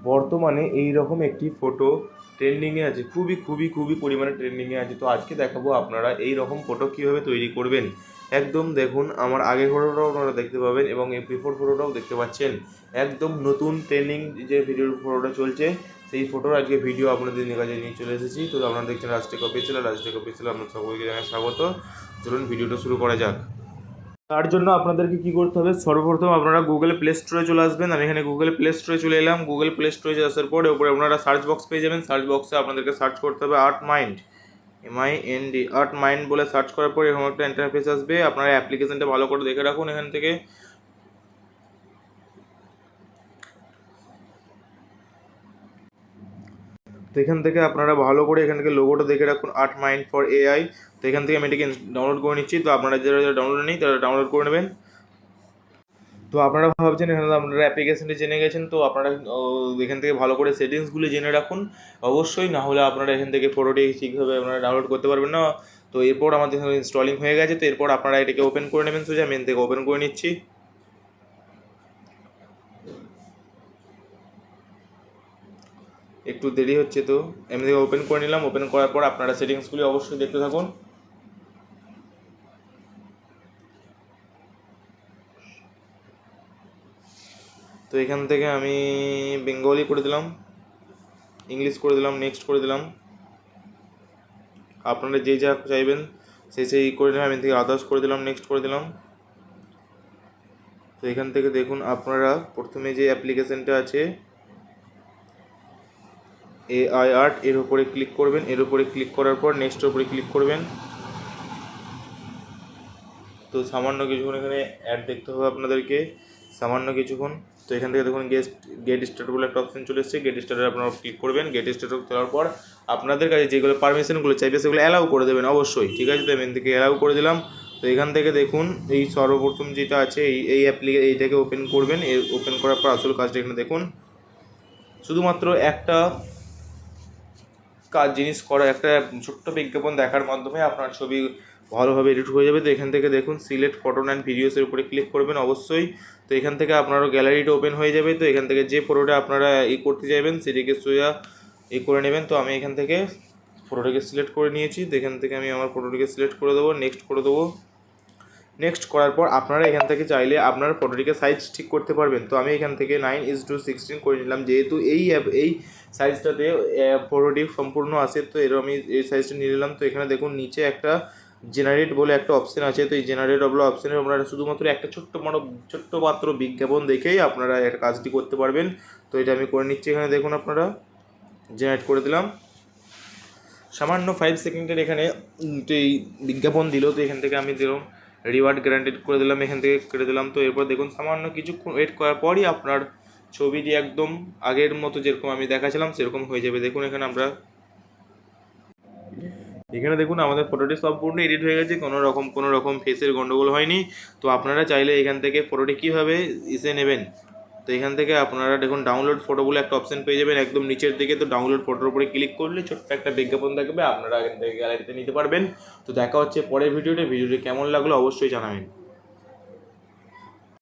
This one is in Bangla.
বর্তমানে এই রকম একটি ফটো ট্রেন্ডিংয়ে আছে, খুবই খুবই খুবই পরিমাণে ট্রেন্ডিংয়ে আছে। তো আজকে দেখাবো আপনারা এই রকম ফটো কীভাবে তৈরি করবেন। একদম দেখুন, আমার আগের ফটোটাও আপনারা দেখতে পাবেন এবং এই বিফোর ফটোটাও দেখতে পাচ্ছেন। একদম নতুন ট্রেন্ডিং যে ভিডিওর ফটোটা চলছে, সেই ফটোর আজকে ভিডিও আপনাদের কাছে নিয়ে চলে এসেছি। তো আপনারা দেখছেন রাজটেক অফিসিয়াল, রাজটেক অফিসিয়াল আপনার সকলকে জানাই স্বাগত। চলুন ভিডিওটা শুরু করা যাক। তার জন্য আপনাদেরকে কী করতে হবে, সর্বপ্রথম আপনারা গুগল প্লে স্টোরে চলে আসবেন। আমি এখানে গুগল প্লে স্টোরে চলে এলাম। গুগল প্লে স্টোরে আসার পরে ওপরে আপনারা সার্চ বক্স পেয়ে যাবেন। সার্চ বক্সে আপনাদেরকে সার্চ করতে হবে art mind, MIND, art mind বলে সার্চ করার পরে এরকম একটা ইন্টারফেস আসবে। আপনারা অ্যাপ্লিকেশনটা ভালো করে দেখে রাখুন। এখান থেকে তো এখান থেকে আপনারা ভালো করে এখান থেকে লোগোটা দেখে রাখুন, আর্ট মাইন্ড ফর AI। তো এখান থেকে আমি এটাকে ডাউনলোড করে নিচ্ছি। তো আপনারা যারা যারা ডাউনলোড নেই তারা ডাউনলোড করে নেবেন। তো আপনারা ভাবছেন এখানে আপনারা অ্যাপ্লিকেশনটি জেনে গেছেন, তো আপনারা এখান থেকে ভালো করে সেটিংসগুলি জেনে রাখুন অবশ্যই, না হলে আপনারা এখান থেকে ফটোটি ঠিকভাবে আপনারা ডাউনলোড করতে পারবেন না। তো এরপর আমাদের ইনস্টলিং হয়ে গেছে, তো এরপর আপনারা এটাকে ওপেন করে নেবেন। সোজা মেন থেকে ওপেন করে নিচ্ছি। একটু দেরি হচ্ছে, তো এমনি থেকে ওপেন করে নিলাম। ওপেন করার পর আপনারা সেটিংসগুলি অবশ্যই দেখতে থাকুন। তো এখান থেকে আমি বেঙ্গলি করে দিলাম, ইংলিশ করে দিলাম, নেক্সট করে দিলাম। আপনারা যে যা চাইবেন সেই করে দিলাম। আমি থেকে আদার্স করে দিলাম, নেক্সট করে দিলাম। তো এখান থেকে দেখুন আপনারা প্রথমে যে অ্যাপ্লিকেশনটা আছে AI আর্ট, এর উপরে ক্লিক করবেন। এর উপরে ক্লিক করার পর নেক্সটের উপরে ক্লিক করবেন। তো সামান্য কিছুক্ষণ এখানে অ্যাড দেখতে হবে আপনাদেরকে, সামান্য কিছুক্ষণ। তো এখান থেকে দেখুন গেট স্টার্ট বলে একটা অপশন চলে এসেছে। গেট স্টার্টে আপনারা ক্লিক করবেন। গেট স্টার্ট করার পর আপনাদের কাছে যেগুলো পারমিশনগুলো চাইবে সেগুলো অ্যালাউ করে দেবেন অবশ্যই, ঠিক আছে। তো আমি থেকে অ্যালাউ করে দিলাম। তো এখান থেকে দেখুন এই সর্বপ্রথম যেটা আছে এইটাকে ওপেন করবেন। ওপেন করার পর আসল কাজটা এখানে দেখুন, শুধুমাত্র একটা জিনিস করা, একটা ছোট্ট বিজ্ঞাপন দেখার মাধ্যমে আপনার ছবি ভালোভাবে এডিট হয়ে যাবে। তো এখান থেকে দেখুন সিলেক্ট ফটো অ্যান্ড ভিডিওসের উপরে ক্লিক করবেন অবশ্যই। তো এখান থেকে আপনারও গ্যালারিটা ওপেন হয়ে যাবে। তো এখান থেকে যে ফটোটা আপনারা করতে চাইবেন সেটিকে সোজা করে নেবেন। তো আমি এখান থেকে ফটোটাকে সিলেক্ট করে নিয়েছি। তো এখান থেকে আমি আমার ফটোটিকে সিলেক্ট করে দেবো, নেক্সট করে দেবো। নেক্সট করার পর আপনারা এখান থেকে চাইলে আপনার ফটোটিকে সাইজ ঠিক করতে পারবেন। তো আমি এখান থেকে 9:16 করে নিলাম, যেহেতু এই সাইজটাতে ফটোটি সম্পূর্ণ আসে। তো এর আমি এই সাইজটা নিয়ে নিলাম। তো এখানে দেখুন নিচে একটা জেনারেট বলে একটা অপশান আছে। তো এই জেনারেট বলে অপশানে আপনারা শুধুমাত্র একটা ছোট্ট মাত্র বিজ্ঞাপন দেখেই আপনারা এর কাজটি করতে পারবেন। তো এটা আমি করে নিচ্ছি। এখানে দেখুন আপনারা জেনারেট করে দিলাম। সামান্য 5 সেকেন্ডের এখানে এই বিজ্ঞাপন দিল। তো এখান থেকে আমি দিলাম রিওয়ার্ড গ্যারান্টেড করে দিলাম, এখান থেকে কেটে দিলাম। তো এরপর দেখুন সামান্য কিছুক্ষণ ওয়েট করার পরই আপনার ছবিটি একদম আগের মতো যেরকম আমি দেখাছিলাম সেরকম হয়ে যাবে। দেখুন এখানে দেখুন আমাদের ফটোটি সম্পূর্ণ এডিট হয়ে গেছে, কোনো রকম ফেসের গন্ডগোল হয়নি। তো আপনারা চাইলে এখান থেকে ফটোটি কীভাবে নেবেন, তো এখান থেকে আপনারা দেখুন ডাউনলোড ফটো বলে একটা অপশান পেয়ে যাবেন একদম নিচের দিকে। তো ডাউনলোড ফটোর উপরে ক্লিক করলে ছোট্ট একটা বিজ্ঞাপন থাকবে, আপনারা এখান থেকে গ্যালারিতে নিতে পারবেন। তো দেখা হচ্ছে পরের ভিডিওটি কেমন লাগলো অবশ্যই জানাবেন।